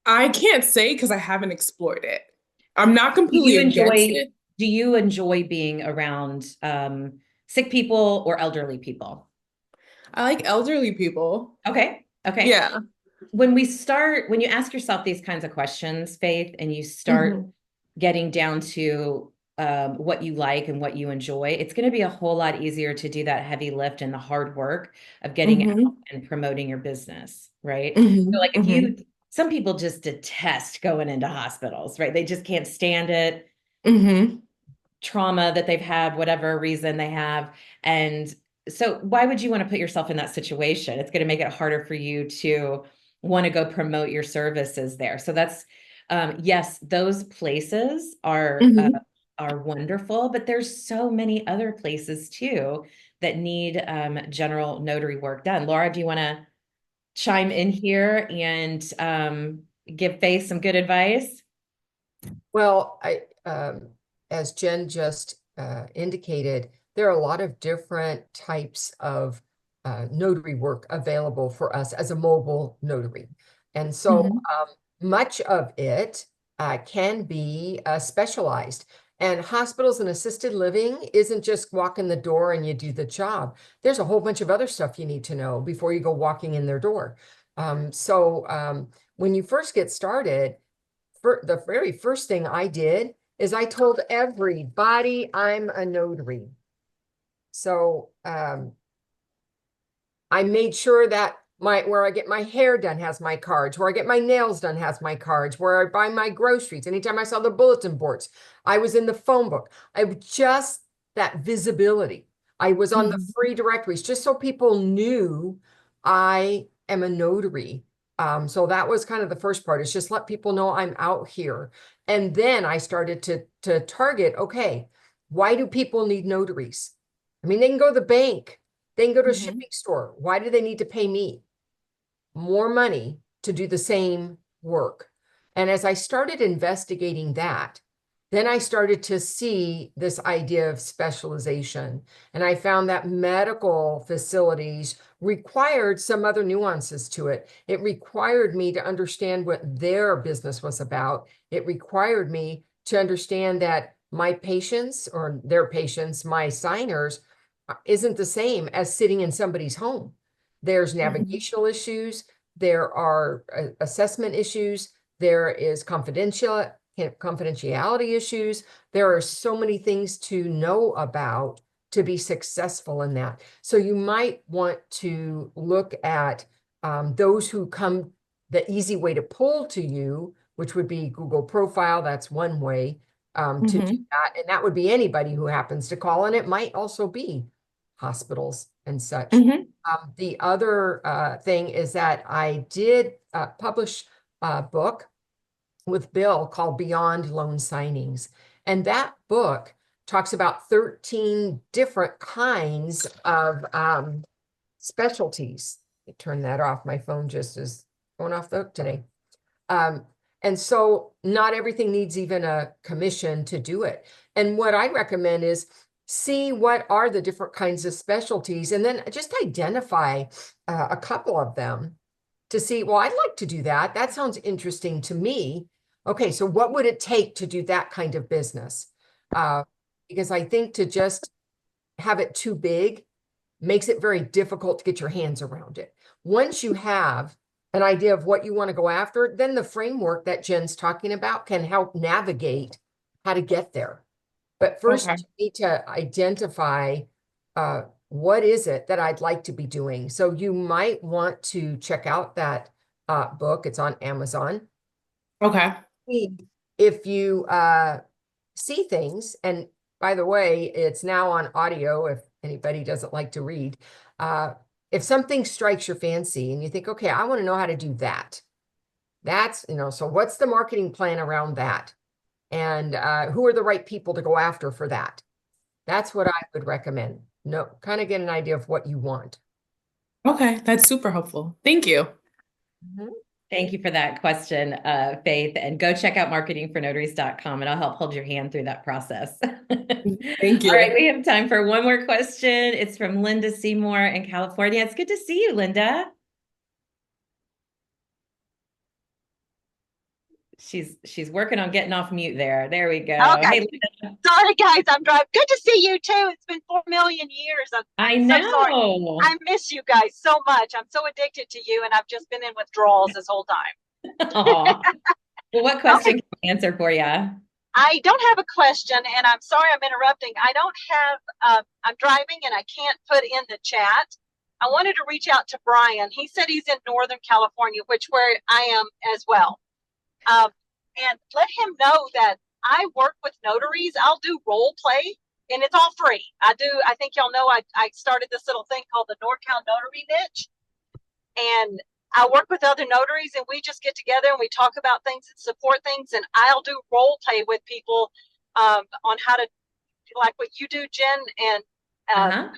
I can't say because I haven't explored it. I'm not Do completely you against enjoy, it. do you enjoy being around sick people or elderly people? I like elderly people. Okay. Okay. Yeah. When you ask yourself these kinds of questions, Faith, and you start Mhm. getting down to what you like and what you enjoy, it's going to be a whole lot easier to do that heavy lift and the hard work of getting out Mhm. and promoting your business, right? So Mhm. like Mhm. some people just detest going into hospitals, right? They just can't stand it, Mhm. trauma that they've had, whatever reason they have. And so why would you want to put yourself in that situation? It's going to make it harder for you to want to go promote your services there. So that's yes, those places Mhm. are wonderful, but there's so many other places too that need general notary work done. Laura, do you want to chime in here and give Faith some good advice? Well, as Jen just indicated, there are a lot of different types of notary work available for us as a mobile notary. And so Mhm. much of it can be specialized. And hospitals and assisted living isn't just walk in the door and you do the job. There's a whole bunch of other stuff you need to know before you go walking in their door. When you first get started, the very first thing I did is I told everybody I'm a notary. So I made sure that where I get my hair done has my cards, where I get my nails done has my cards, where I buy my groceries. Anytime I saw the bulletin boards, I was in the phone book. I just that visibility. I was on the Mhm. free directories just so people knew I am a notary. So that was kind of the first part, is just let people know I'm out here. And then I started to target, okay, why do people need notaries? I mean, they can go to the bank, they can go to a Mhm. shipping store. Why do they need to pay me more money to do the same work? And as I started investigating that, then I started to see this idea of specialization. And I found that medical facilities required some other nuances to it. It required me to understand what their business was about. It required me to understand that my patients or their patients, my signers, isn't the same as sitting in somebody's home. There's Mhm. navigational issues, there are assessment issues, there is confidentiality issues. There are so many things to know about to be successful in that. So you might want to look at those who come, the easy way to pull to you, which would be Google profile. That's one way to do Mhm. that. And that would be anybody who happens to call. And it might also be hospitals and such. Mhm. The other thing is that I did publish a book with Bill called Beyond Loan Signings. And that book talks about 13 different kinds of specialties. I turn that off. My phone just is going off the hook today. Um, and so not everything needs even a commission to do it. And what I recommend is see what are the different kinds of specialties and then just identify a couple of them to see, well, I'd like to do that. That sounds interesting to me. Okay, so what would it take to do that kind of business? Because I think to just have it too big makes it very difficult to get your hands around it. Once you have an idea of what you want to go after, then the framework that Jen's talking about can help navigate how to get there. But Okay. first, you need to identify what is it that I'd like to be doing. So you might want to check out that book. It's on Amazon. Okay. If you see things, and by the way, it's now on audio if anybody doesn't like to read. If something strikes your fancy and you think, okay, I want to know how to do that. That's, so what's the marketing plan around that? And who are the right people to go after for that? That's what I would recommend. Kind of get an idea of what you want. Okay. That's super helpful. Thank you. Mhm. Thank you for that question, Faith. And go check out marketingfornotaries.com and I'll help hold your hand through that process. Thank All right, you. we have time for one more question. It's from Linda Seymour in California. It's good to see you, Linda. She's working on getting off mute there. There we go. Okay. Hey, Linda. Sorry, guys. I'm driving. Good to see you too. It's been 4 million years. I I'm so sorry. know. I miss you guys so much. I'm so addicted to you, and I've just been in withdrawals this whole time. Aw. Well, what question Okay. can I answer for you? I don't have a question, and I'm sorry I'm interrupting. I don't have, I'm driving and I can't put in the chat. I wanted to reach out to Brian. He said he's in Northern California, which where I am as well. And let him know that I work with notaries. I'll do role play and it's all free. I think y'all know I started this little thing called the NorCal Notary Niche. And I work with other notaries and we just get together and we talk about things and support things. And I'll do role play with people on how to, like what you do, Jen and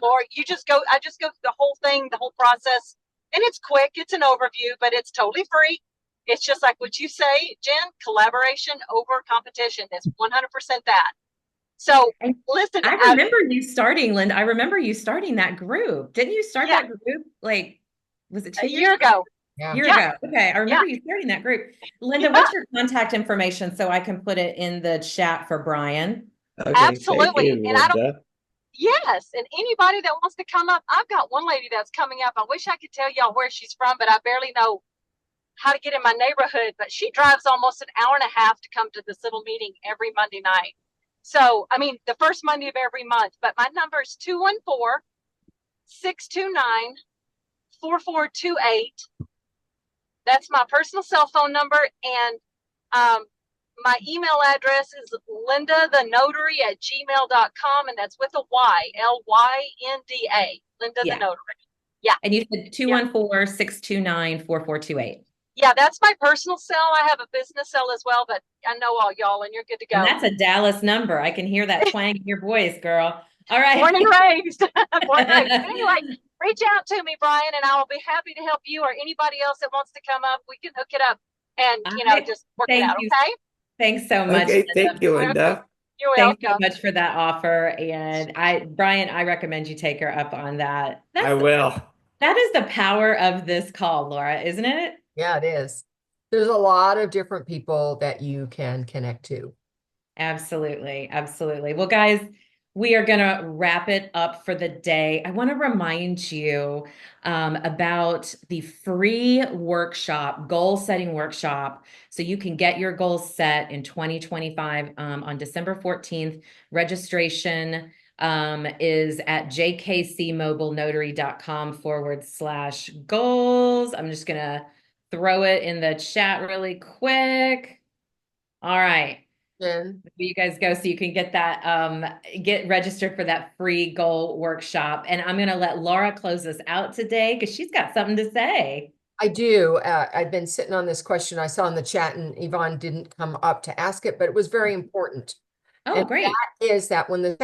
Laura. I just go through the whole thing, the whole process. And it's quick. It's an overview, but it's totally free. It's just like what you say, Jen, collaboration over competition. It's 100% that. So listen. I remember you starting, Linda. I remember you starting that group. Didn't you start that group? Like, was it 2 years a year ago? Yeah. Year ago. Okay. I remember you starting that group. Linda, what's your contact information so I can put it in the chat for Brian? Okay, absolutely. thank you, And I don't. Linda. Yes, and anybody that wants to come up, I've got one lady that's coming up. I wish I could tell y'all where she's from, but I barely know how to get in my neighborhood. But she drives almost an hour and a half to come to this little meeting every Monday night. So, I mean, the first Monday of every month. But my number is 214-629-4428. That's my personal cell phone number. And my email address is lindathenotary@gmail.com, and that's with a Y, Lynda, Linda the Notary. Yeah. And you said 214-629-4428. Yeah, that's my personal cell. I have a business cell as well, but I know all y'all and you're good to go. And that's a Dallas number. I can hear that twang in your voice, girl. All right. Born and raised. Born and raised. Anyway, reach out to me, Brian, and I will be happy to help you or anybody else that wants to come up. We can hook it up and, just work it out, okay? Thanks so much. Okay, thank you, Linda. You're welcome. Thanks so much for that offer. And Brian, I recommend you take her up on that. I will. That is the power of this call, Laura, isn't it? Yeah, it is. There's a lot of different people that you can connect to. Absolutely. Absolutely. Well, guys, we are going to wrap it up for the day. I want to remind you about the free workshop, goal setting workshop, so you can get your goals set in 2025 on December 14th. Registration is at jkcmobilenotary.com/goals. I'm just going to throw it in the chat really quick. All right. You guys go so you can get that, get registered for that free goal workshop. And I'm going to let Laura close us out today because she's got something to say. I do. I've been sitting on this question I saw in the chat and Yvonne didn't come up to ask it, but it was very important. Oh, and great. That is that when the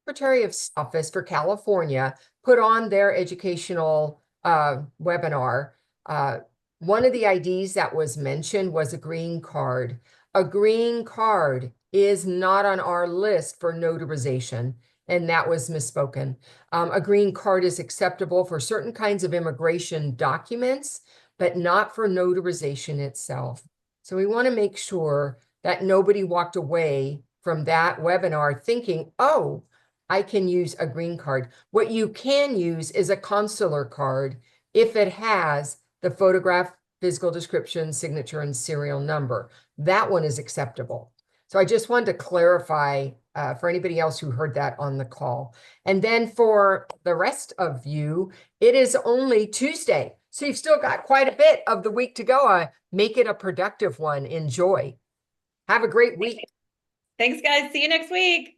Secretary of Office for California put on their educational webinar, one of the IDs that was mentioned was a green card. A green card is not on our list for notarization, and that was misspoken. A green card is acceptable for certain kinds of immigration documents, but not for notarization itself. So we want to make sure that nobody walked away from that webinar thinking, oh, I can use a green card. What you can use is a consular card if it has the photograph, physical description, signature, and serial number. That one is acceptable. So I just wanted to clarify for anybody else who heard that on the call. And then for the rest of you, it is only Tuesday. So you've still got quite a bit of the week to go. Make it a productive one. Enjoy. Have a great week. Thanks, guys. See you next week.